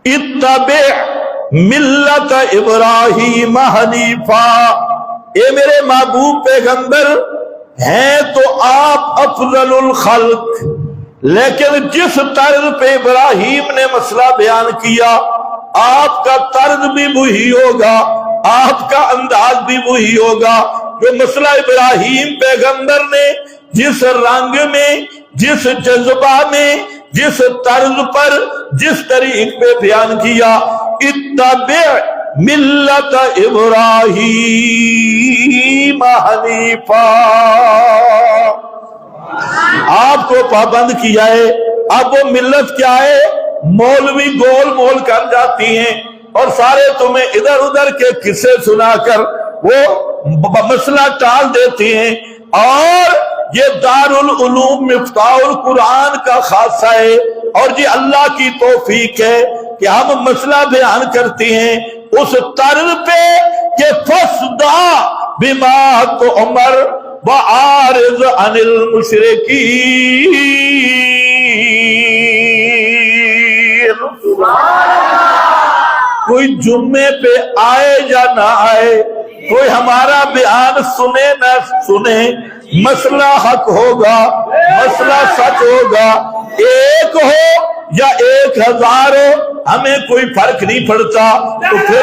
اتبع ملت ابراہیم حنیفا، اے میرے محبوب پیغمبر ہیں تو آپ افضل الخلق، لیکن جس طرز پہ ابراہیم نے مسئلہ بیان کیا آپ کا طرز بھی وہی ہوگا، آپ کا انداز بھی وہی ہوگا جو مسئلہ ابراہیم پیغمبر نے جس رنگ میں، جس جذبہ میں، جس طرز پر، جس طریق پہ بیان کیا، اتبع ملت ابراہیم حنیفا، آپ کو پابند کیا ہے۔ اب وہ ملت کیا ہے؟ مولوی گول مول کر جاتی ہیں اور سارے تمہیں ادھر ادھر کے قصے سنا کر وہ مسئلہ ٹال دیتی ہیں، اور یہ دارالعلوم مفتاح القرآن کا خاصہ ہے، اور یہ اللہ کی توفیق ہے کہ ہم مسئلہ بیان کرتے ہیں اس طرز پہ کہ فَصْدَعْ بِمَا تُؤْمَرْ وَأَعْرِضْ عَنِ الْمُشْرِكِينَ۔ کوئی جمعے پہ آئے یا نہ آئے، کوئی ہمارا بیان سنے نہ سنے، مسئلہ حق ہوگا، مسئلہ سچ ہوگا، ایک ہو یا 1000 ہو، ہمیں کوئی فرق نہیں پڑتا۔ تو پھر